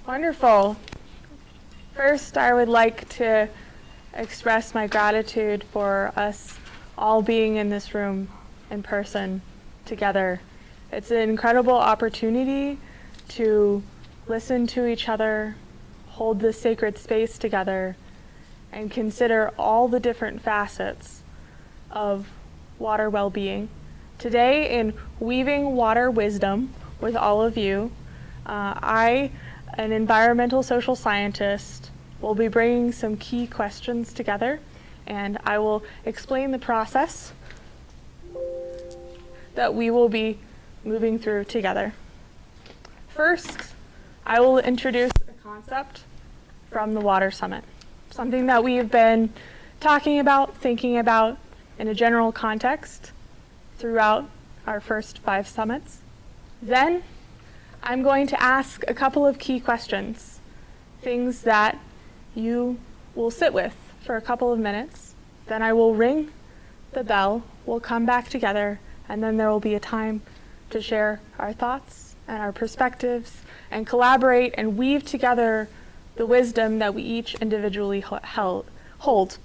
Wonderful. First, I would like to express my gratitude for us all being in this room in person together. It's an incredible opportunity to listen to each other, hold this sacred space together, and consider all the different facets of water well-being. Today, in Weaving Water Wisdom with all of you, I, an environmental social scientist, will be bringing some key questions together, and I will explain the process that we will be moving through together. First, I will introduce a concept from the Water Summit, something that we've been talking about, thinking about in a general context throughout our first 5 summits. Then, I'm going to ask a couple of key questions, things that you will sit with for a couple of minutes. Then I will ring the bell, we'll come back together, and then there will be a time to share our thoughts and our perspectives and collaborate and weave together the wisdom that we each individually hold.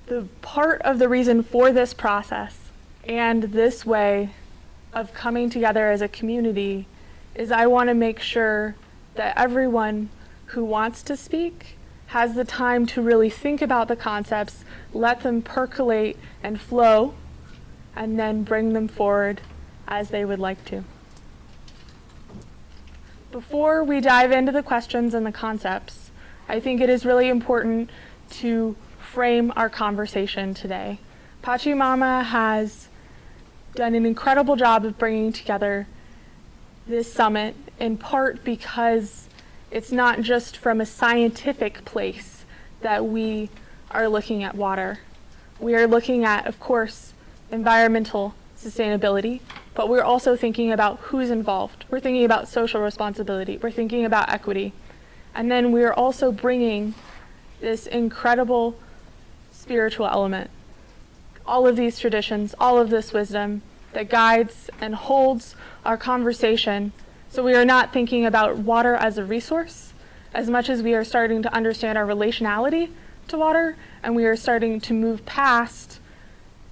The part of the reason for this process and this way of coming together as a community is I want to make sure that everyone who wants to speak has the time to really think about the concepts, let them percolate and flow, and then bring them forward as they would like to. Before we dive into the questions and the concepts, I think it is really important to frame our conversation today. Pachamama has done an incredible job of bringing together this summit, in part because it's not just from a scientific place that we are looking at water. We are looking at, of course, environmental sustainability, but we're also thinking about who's involved. We're thinking about social responsibility. We're thinking about equity. And then we're also bringing this incredible spiritual element. All of these traditions, all of this wisdom that guides and holds our conversation. So we are not thinking about water as a resource as much as we are starting to understand our relationality to water, and we are starting to move past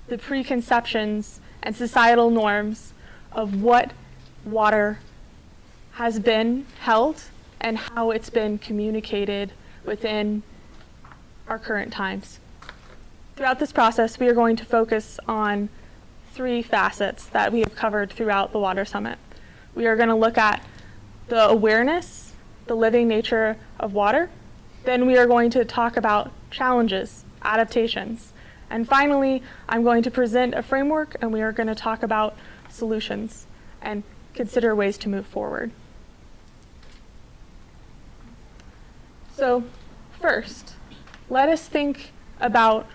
the preconceptions and societal norms of what water has been held and how it's been communicated within our current times. Throughout this process, we are going to focus on 3 facets that we have covered throughout the Water Summit. We are going to look at the awareness, the living nature of water. Then we are going to talk about challenges, adaptations. And finally, I'm going to present a framework, and we are going to talk about solutions and consider ways to move forward. So first, let us think about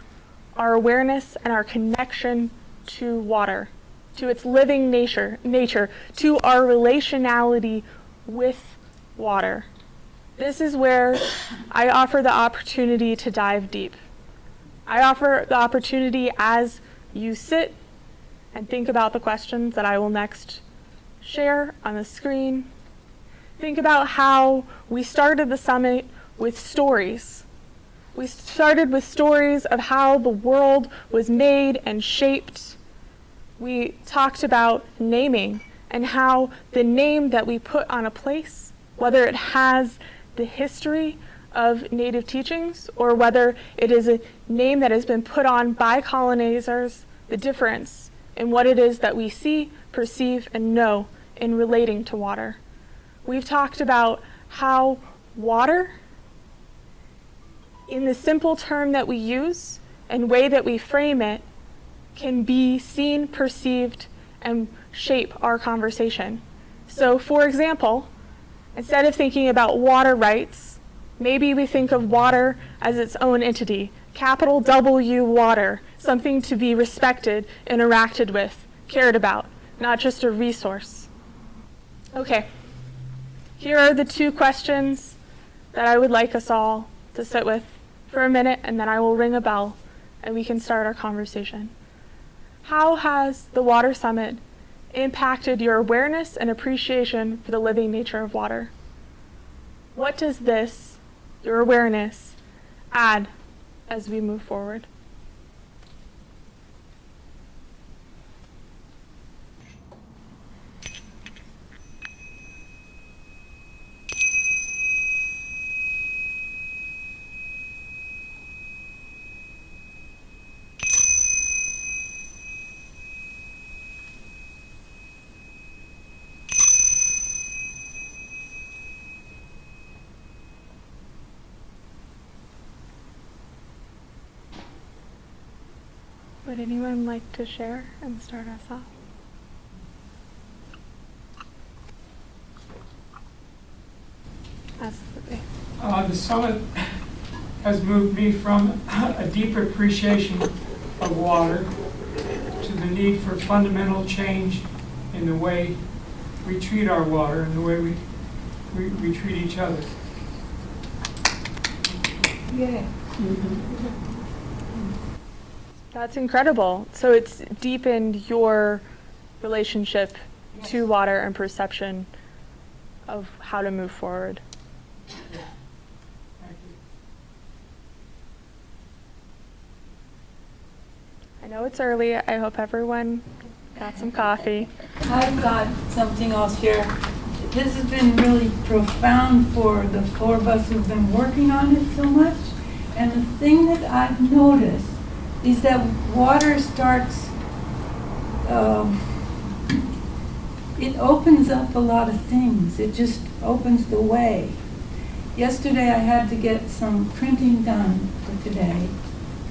our awareness and our connection to water, to its living nature, to our relationality with water. This is where I offer the opportunity to dive deep. I offer the opportunity as you sit and think about the questions that I will next share on the screen. Think about how we started the summit with stories. We started with stories of how the world was made and shaped. We talked about naming and how the name that we put on a place, whether it has the history of Native teachings or whether it is a name that has been put on by colonizers, the difference in what it is that we see, perceive, and know in relating to water. We've talked about how water, in the simple term that we use and way that we frame it, can be seen, perceived, and shape our conversation. So, for example, instead of thinking about water rights, maybe we think of water as its own entity, capital W water, something to be respected, interacted with, cared about, not just a resource. Okay, here are the 2 questions that I would like us all to sit with for a minute, and then I will ring a bell and we can start our conversation. How has the Water Summit impacted your awareness and appreciation for the living nature of water? What does this, your awareness, add as we move forward? Would anyone like to share and start us off? Absolutely. The summit has moved me from a deep appreciation of water to the need for fundamental change in the way we treat our water and the way we treat each other. Yeah. That's incredible. So it's deepened your relationship to water and perception of how to move forward. Thank you. I know it's early. I hope everyone got some coffee. I've got something I'll share. This has been really profound for the four of us who've been working on it so much. And the thing that I've noticed is that water starts, it opens up a lot of things. It just opens the way. Yesterday I had to get some printing done for today.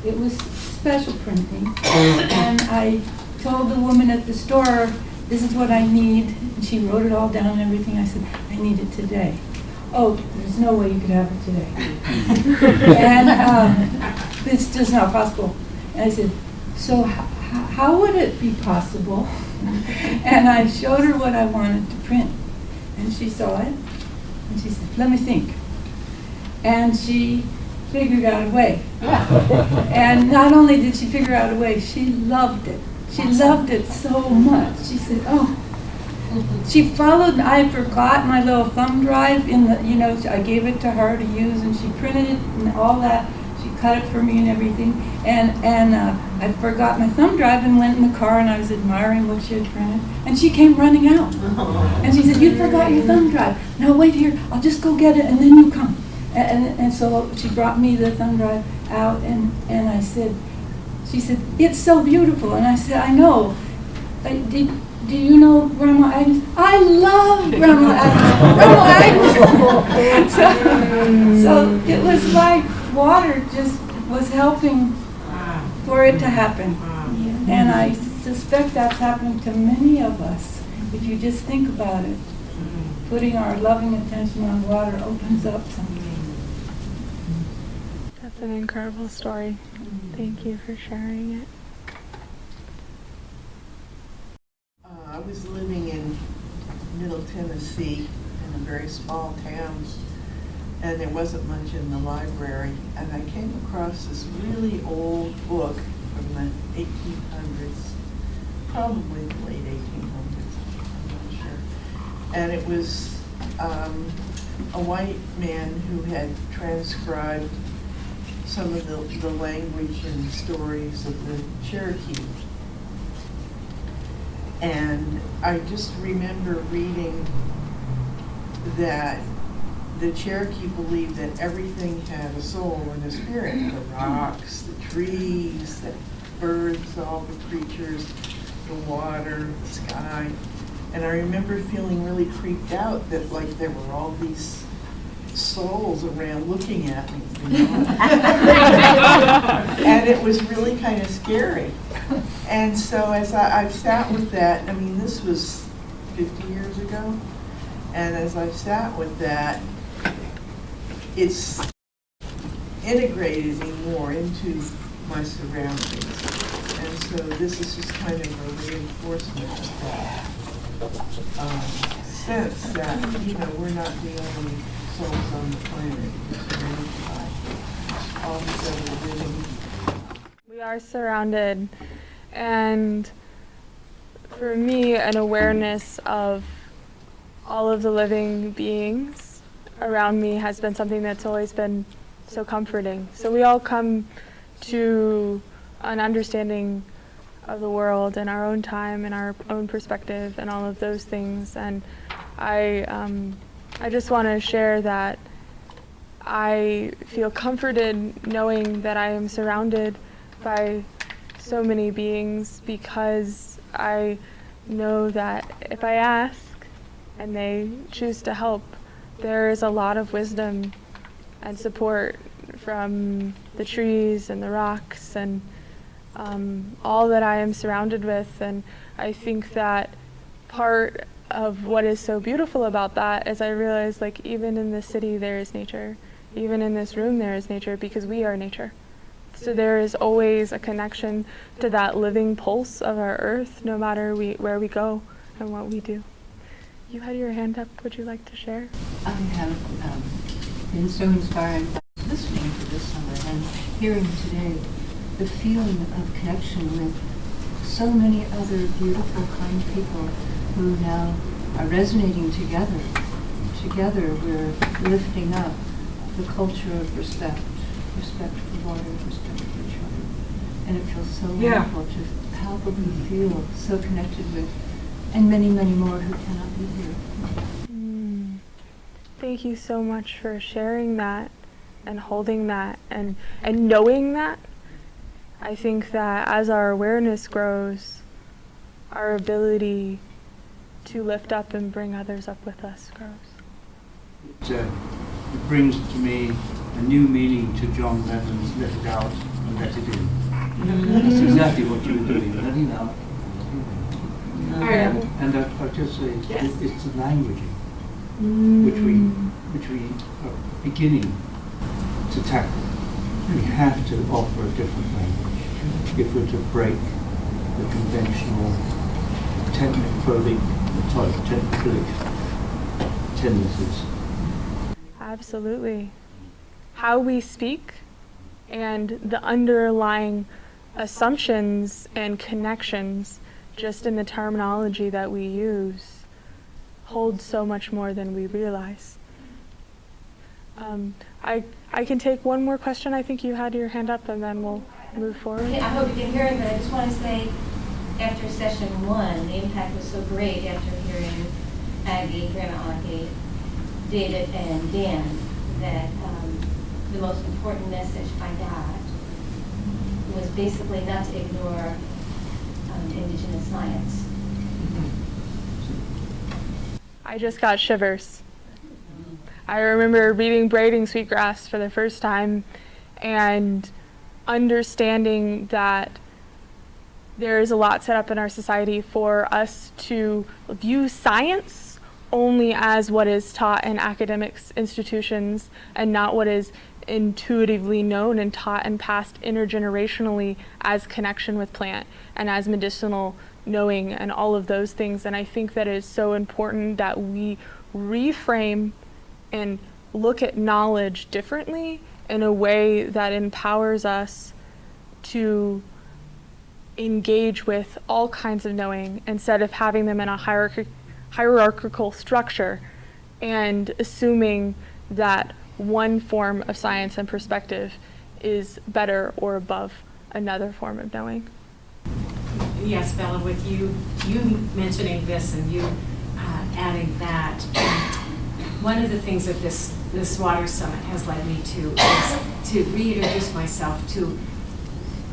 It was special printing. And I told the woman at the store, this is what I need. And she wrote it all down and everything. I said, I need it today. Oh, there's no way you could have it today. And it's just not possible. And I said, so how would it be possible? And I showed her what I wanted to print. And she saw it. And she said, let me think. And she figured out a way. And not only did she figure out a way, she loved it. She loved it so much. She said, oh. She followed, I forgot my little thumb drive in the, I gave it to her to use, and she printed it and all that. She cut it for me and everything. And I forgot my thumb drive and went in the car, and I was admiring what she had printed. And she came running out. And she said, you forgot your thumb drive. Now wait here, I'll just go get it and then you come. And so she brought me the thumb drive out, and I said, she said, it's so beautiful. And I said, I know. Do you know Grandma Agnes? I love Grandma Agnes. Grandma Agnes. So it was like water just was helping for it to happen. And I suspect that's happening to many of us. If you just think about it, putting our loving attention on water opens up something. That's an incredible story. Thank you for sharing it. I was living in Middle Tennessee in a very small town, and there wasn't much in the library, and I came across this really old book from the 1800s, probably the late 1800s, I'm not sure. And it was a white man who had transcribed some of the language and stories of the Cherokee. And I just remember reading that the Cherokee believed that everything had a soul and a spirit. The rocks, the trees, the birds, all the creatures, the water, the sky. And I remember feeling really creeped out that like there were all these souls around looking at me, and it was really kind of scary. And so as I've sat with that, I mean, this was 50 years ago, and as I've sat with that, it's integrated me more into my surroundings. And so this is just kind of a reinforcement of that sense that, we're not the only souls on the planet. We're surrounded by all these other living. We are surrounded, and for me, an awareness of all of the living beings around me has been something that's always been so comforting. So we all come to an understanding of the world in our own time and our own perspective and all of those things. And I just want to share that I feel comforted knowing that I am surrounded by so many beings, because I know that if I ask and they choose to help, there is a lot of wisdom and support from the trees and the rocks and all that I am surrounded with. And I think that part of what is so beautiful about that is I realize, like, even in this city there is nature. Even in this room there is nature, because we are nature. So there is always a connection to that living pulse of our earth, no matter where we go and what we do. You had your hand up. Would you like to share? I have been so inspired by listening to this summer and hearing today the feeling of connection with so many other beautiful, kind people who now are resonating together. Together we're lifting up the culture of respect for water, respect for each other. And it feels so wonderful to palpably feel so connected with, and many, many more who cannot be here. Thank you so much for sharing that and holding that and knowing that. I think that as our awareness grows, our ability to lift up and bring others up with us grows. It brings to me a new meaning to John Lennon's Let It Out and Let It In. That's exactly what you were doing, letting out. And I'll just say, it's the languaging which we are beginning to tackle. We have to offer a different language if we're to break the conventional technophobic tendencies. Absolutely. How we speak and the underlying assumptions and connections just in the terminology that we use hold so much more than we realize. I can take one more question. I think you had your hand up, and then we'll move forward. I hope you can hear me, but I just want to say, after session 1, the impact was so great after hearing Aggie, Grandma Aggie, David, and Dan, that the most important message I got was basically not to ignore indigenous science. I just got shivers. I remember reading Braiding Sweetgrass for the first time and understanding that there is a lot set up in our society for us to view science only as what is taught in academic institutions and not what is intuitively known and taught and passed intergenerationally as connection with plant and as medicinal knowing and all of those things. And I think that it is so important that we reframe and look at knowledge differently in a way that empowers us to engage with all kinds of knowing instead of having them in a hierarchical structure and assuming that one form of science and perspective is better or above another form of knowing. Yes, Bella, with you mentioning this and you adding that, one of the things that this water summit has led me to is to reintroduce myself to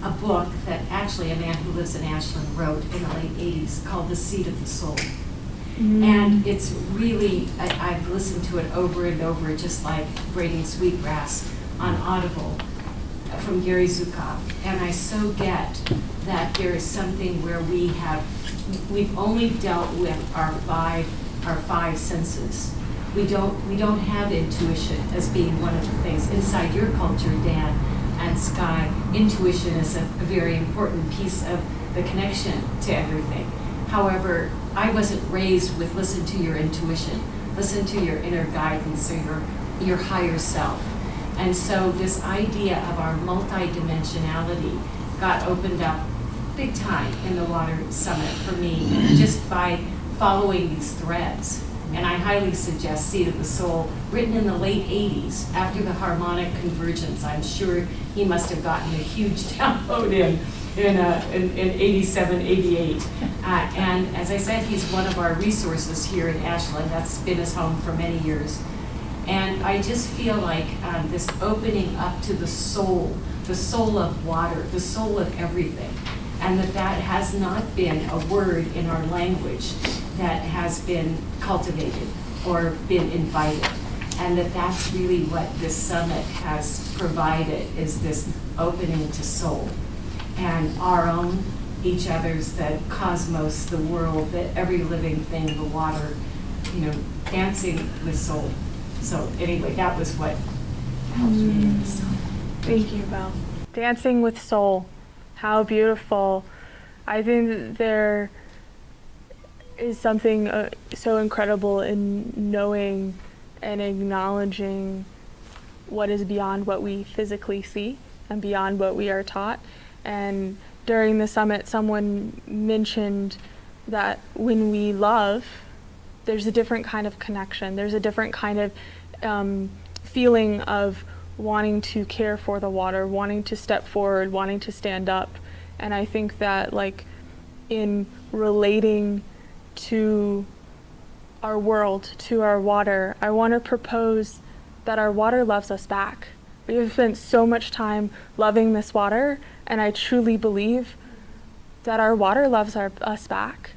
a book that actually a man who lives in Ashland wrote in the late 80s called The Seed of the Soul. And it's really, I've listened to it over and over, just like Braiding Sweetgrass on Audible from Gary Zukov. And I so get that there is something where we've only dealt with our five senses. We don't have intuition as being one of the things. Inside your culture, Dan and Sky, intuition is a very important piece of the connection to everything. However, I wasn't raised with listen to your intuition, listen to your inner guidance or your higher self. And so this idea of our multidimensionality got opened up big time in the Water Summit for me, just by following these threads And I highly suggest Seed of the Soul, written in the late 80s, after the harmonic convergence. I'm sure he must have gotten a huge download in 87, 88. And as I said, he's one of our resources here in Ashland. That's been his home for many years. And I just feel like this opening up to the soul of water, the soul of everything, and that has not been a word in our language that has been cultivated or been invited. And that's really what this summit has provided, is this opening to soul. And our own, each other's, the cosmos, the world, that every living thing, the water, dancing with soul. So anyway, that was what helped me in this time. Thank you, Belle. Dancing with soul. How beautiful. I think that there is something so incredible in knowing and acknowledging what is beyond what we physically see and beyond what we are taught. And during the summit, someone mentioned that when we love, there's a different kind of connection. There's a different kind of feeling of wanting to care for the water, wanting to step forward, wanting to stand up. And I think that, like, in relating to our world, to our water, I want to propose that our water loves us back. We have spent so much time loving this water, and I truly believe that our water loves us back.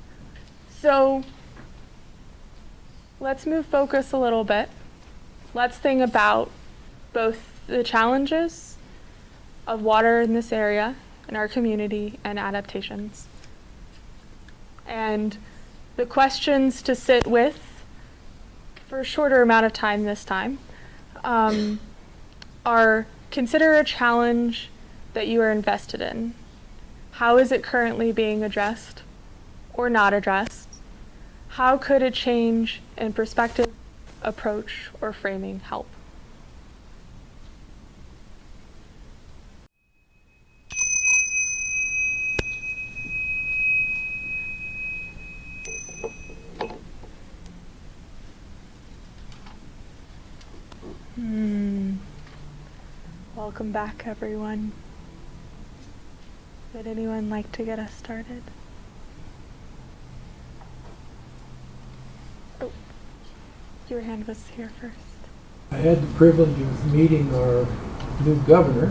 So let's move focus a little bit. Let's think about both the challenges of water in this area, in our community, and adaptations. And the questions to sit with for a shorter amount of time this time are: consider a challenge that you are invested in. How is it currently being addressed or not addressed? How could a change in perspective, approach, or framing help? Welcome back, everyone. Would anyone like to get us started? Oh, your hand was here first. I had the privilege of meeting our new governor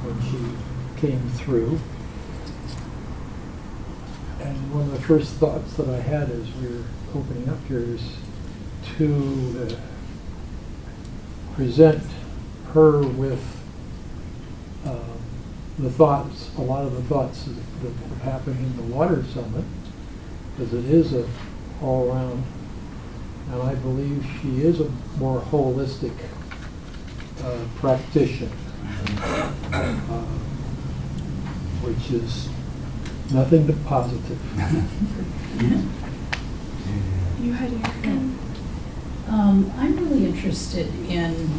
when she came through. And one of the first thoughts that I had as we were opening up here is to present her with the thoughts, a lot of the thoughts that have happened in the Water Summit, because it is a all-around, and I believe she is a more holistic practitioner, which is nothing but positive. You had your hand. I'm really interested in,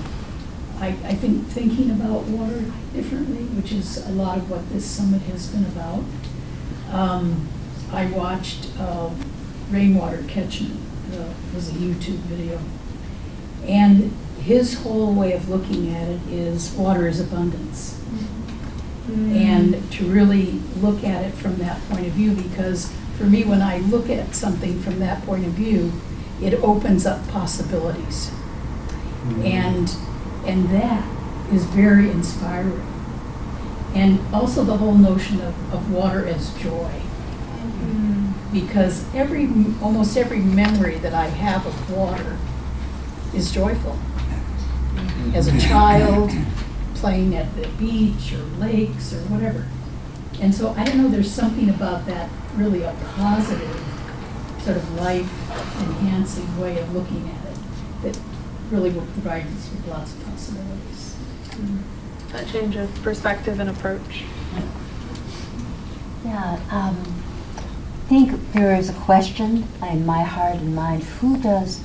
I think, thinking about water differently, which is a lot of what this summit has been about. I watched Rainwater Catchment, it was a YouTube video, and his whole way of looking at it is water is abundance. And to really look at it from that point of view, because for me, when I look at something from that point of view, it opens up possibilities. And that is very inspiring. And also the whole notion of water as joy. Because almost every memory that I have of water is joyful. As a child, playing at the beach or lakes or whatever. And so I don't know, there's something about that, really a positive sort of life-enhancing way of looking at it that really will provide us with lots of possibilities. A change of perspective and approach. Yeah, I think there is a question in my heart and mind: who does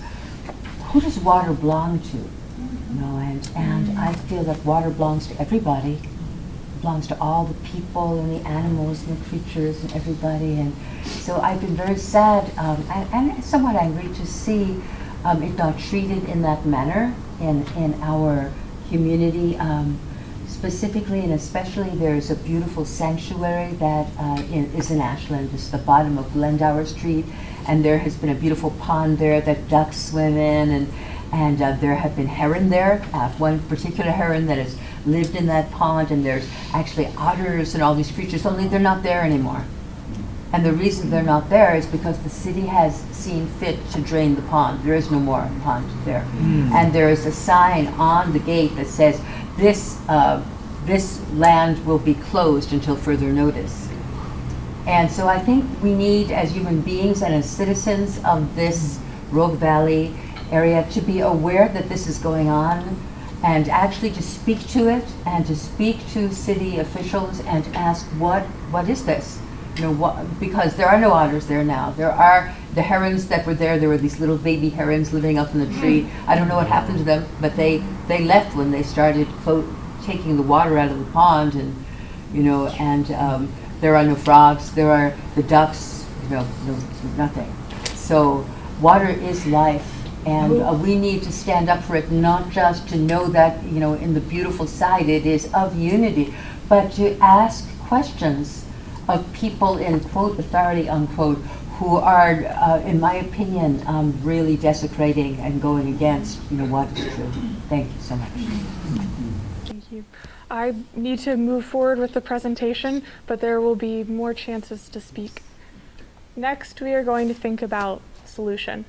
water belong to? You know, and I feel that water belongs to everybody. It belongs to all the people and the animals and the creatures and everybody. And so I've been very sad and somewhat angry to see it's not treated in that manner in our community. Specifically and especially, there's a beautiful sanctuary that is in Ashland. It's the bottom of Glendower Street, and there has been a beautiful pond there that ducks swim in, and there have been heron there. One particular heron that has lived in that pond, and there's actually otters and all these creatures, only they're not there anymore. And the reason they're not there is because the city has seen fit to drain the pond. There is no more pond there. And there is a sign on the gate that says, this land will be closed until further notice. And so I think we need, as human beings and as citizens of this Rogue Valley area, to be aware that this is going on, and actually to speak to it, and to speak to city officials and ask, what is this? You know, because there are no otters there now. There are the herons that were there. There were these little baby herons living up in the tree. I don't know what happened to them, but they left when they started taking the water out of the pond, and there are no frogs. There are the ducks. No, nothing. So water is life, and we need to stand up for it. Not just to know that in the beautiful side it is of unity, but to ask questions of people in quote authority unquote who are, in my opinion, really desecrating and going against what is true. Thank you so much. Thank you. I need to move forward with the presentation, but there will be more chances to speak. Next, we are going to think about solution.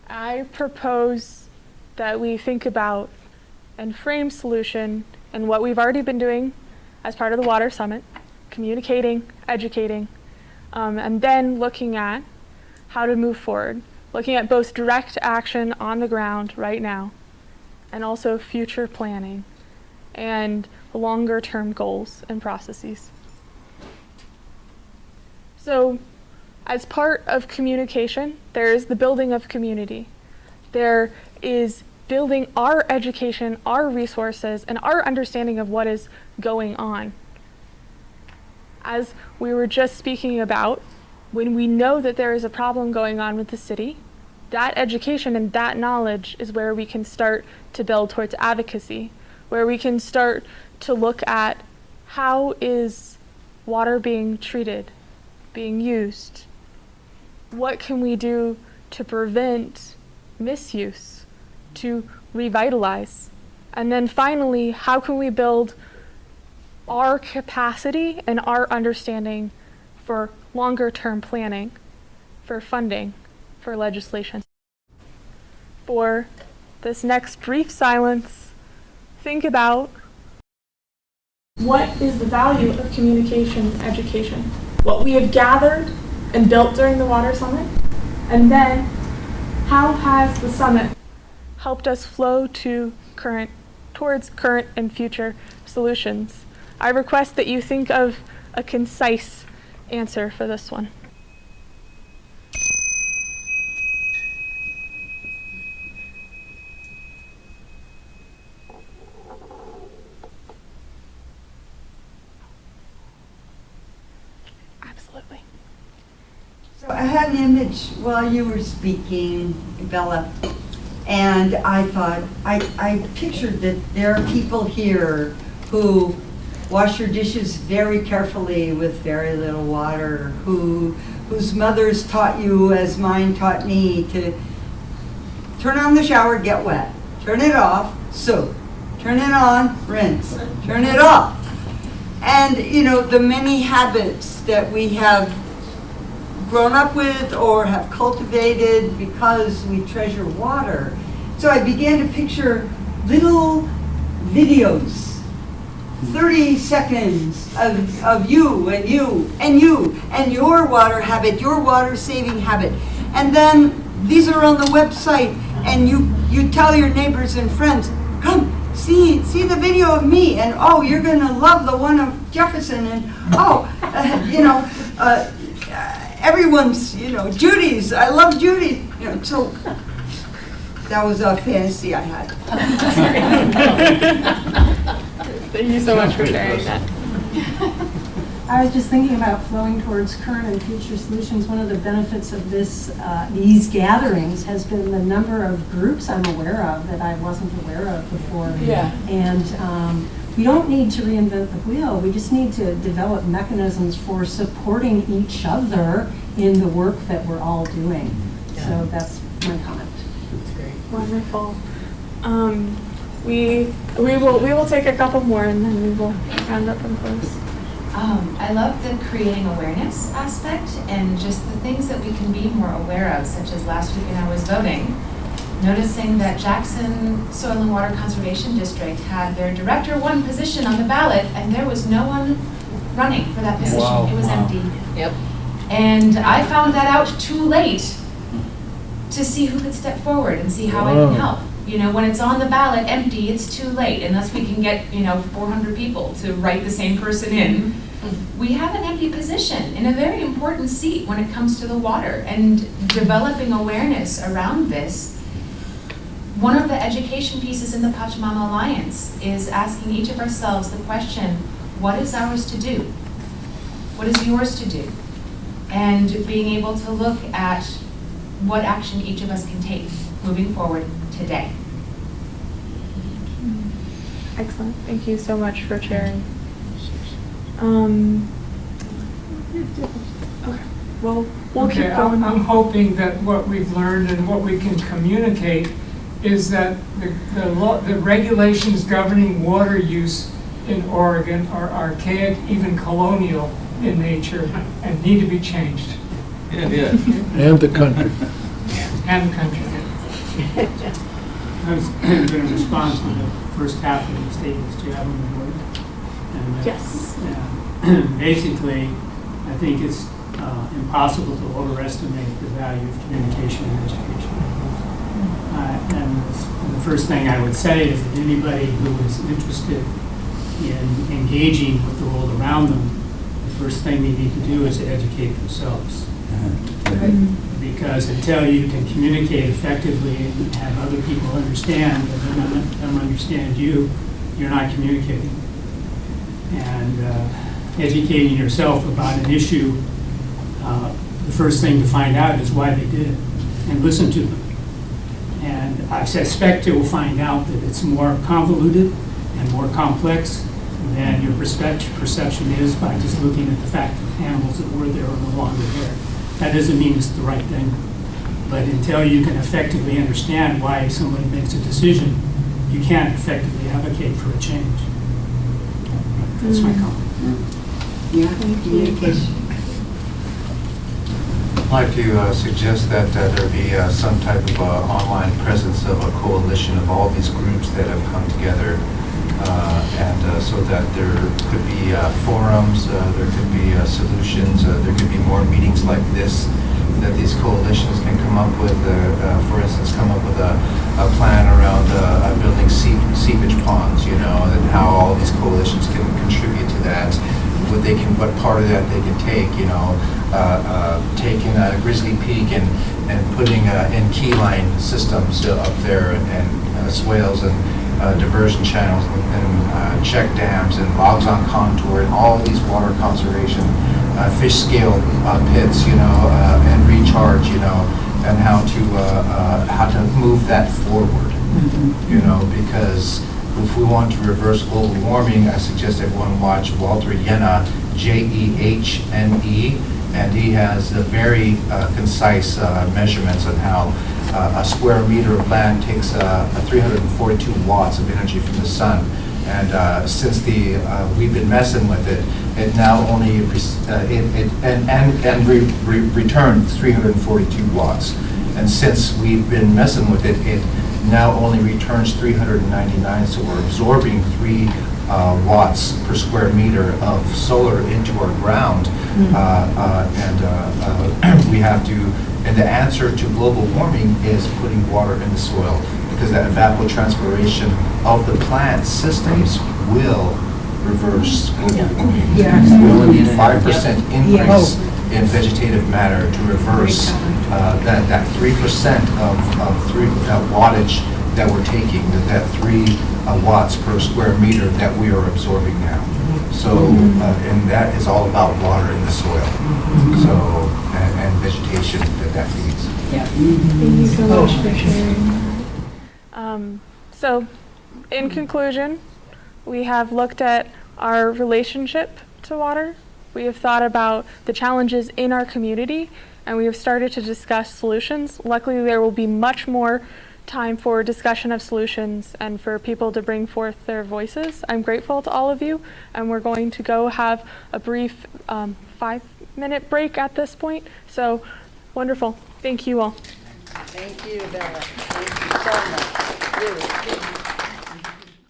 I propose that we think about and frame solution and what we've already been doing as part of the Water Summit, communicating, educating, and then looking at how to move forward, looking at both direct action on the ground right now, and also future planning and longer term goals and processes. So, as part of communication, there is the building of community. There is building our education, our resources, and our understanding of what is going on. As we were just speaking about, when we know that there is a problem going on with the city, that education and that knowledge is where we can start to build towards advocacy, where we can start to look at how is water being treated, being used. What can we do to prevent misuse, to revitalize? And then finally, how can we build our capacity and our understanding for longer term planning, for funding, for legislation? For this next brief silence, think about what is the value of communication and education, what we have gathered and built during the Water Summit, and then how has the summit helped us flow towards current and future solutions? I request that you think of a concise answer for this one. Absolutely. So I had an image while you were speaking, Bella, and I thought, I pictured that there are people here who wash your dishes very carefully with very little water, whose mothers taught you, as mine taught me, to turn on the shower, get wet, turn it off, soak, turn it on, rinse, turn it off. And the many habits that we have grown up with or have cultivated because we treasure water. So I began to picture little videos, 30 seconds of you and you and you and your water habit, your water saving habit. And then these are on the website, and you tell your neighbors and friends, come see the video of me, and oh, you're gonna love the one of Jefferson, and everyone's, Judy's, I love Judy. So that was a fantasy I had. Thank you so much for sharing that. I was just thinking about flowing towards current and future solutions. One of the benefits of these gatherings has been the number of groups I'm aware of that I wasn't aware of before. Yeah. And we don't need to reinvent the wheel. We just need to develop mechanisms for supporting each other in the work that we're all doing. So that's my comment. Wonderful. We will take a couple more and then we will round up and close. I love the creating awareness aspect and just the things that we can be more aware of, such as last week when I was voting, noticing that Jackson Soil and Water Conservation District had their Director 1 position on the ballot and there was no one running for that position. Wow. It was Wow. empty. Yep. And I found that out too late to see who could step forward and see how I can help. You know, when it's on the ballot empty, it's too late unless we can get, 400 people to write the same person in. We have an empty position in a very important seat when it comes to the water and developing awareness around this. One of the education pieces in the Pachamama Alliance is asking each of ourselves the question, what is ours to do? What is yours to do? And being able to look at what action each of us can take moving forward today. Excellent. Thank you so much for sharing. Okay. Well, we'll Okay, keep going. I'm hoping that what we've learned and what we can communicate is that the regulations governing water use in Oregon are archaic, even colonial in nature, and need to be changed. Yeah. And the country. And the country. I was going to respond to the first half of the statements. Do you have them in order? And, Yes. Basically, I think it's impossible to overestimate the value of communication and education. And the first thing I would say is that anybody who is interested in engaging with the world around them, the first thing they need to do is to educate themselves. Because until you can communicate effectively and have other people understand, and them understand you, you're not communicating. And educating yourself about an issue, the first thing to find out is why they did it, and listen to them. And I suspect you will find out that it's more convoluted and more complex than your perception is by just looking at the fact that animals that were there are no longer there. That doesn't mean it's the right thing. But until you can effectively understand why somebody makes a decision, you can't effectively advocate for a change. That's my comment. Yeah, communication. I'd like to suggest that there be some type of online presence of a coalition of all these groups that have come together, and so that there could be forums, there could be solutions, there could be more meetings like this, that these coalitions can come up with, for instance, come up with a plan around building seepage ponds, and how all these coalitions can contribute to that. What part of that they can take, taking Grizzly Peak and putting in key line systems up there and swales and diversion channels and check dams and logs on contour and all these water conservation fish scale pits, and recharge, and how to move that forward, because if we want to reverse global warming, I suggest everyone watch Walter Jehne, Jehne, and he has very concise measurements on how a square meter of land takes 342 watts of energy from the sun. And since we've been messing with it, it now only returns 342 watts. And since we've been messing with it, it now only returns 399. So we're absorbing 3 watts per square meter of solar into our ground, and we have to. And the answer to global warming is putting water in the soil, because that evapotranspiration of the plant systems will reverse global warming. We only need 5% increase in vegetative matter to reverse that 3% of wattage that we're taking, that 3 watts per square meter that we are absorbing now. So, and that is all about water in the soil. So, and vegetation that feeds. Yeah. Thank you so much for sharing that. So, in conclusion, we have looked at our relationship to water. We have thought about the challenges in our community, and we have started to discuss solutions. Luckily, there will be much more time for discussion of solutions and for people to bring forth their voices. I'm grateful to all of you, and we're going to go have a brief 5-minute break at this point. So, wonderful. Thank you all. Thank you, Bella. Thank you so much. Really.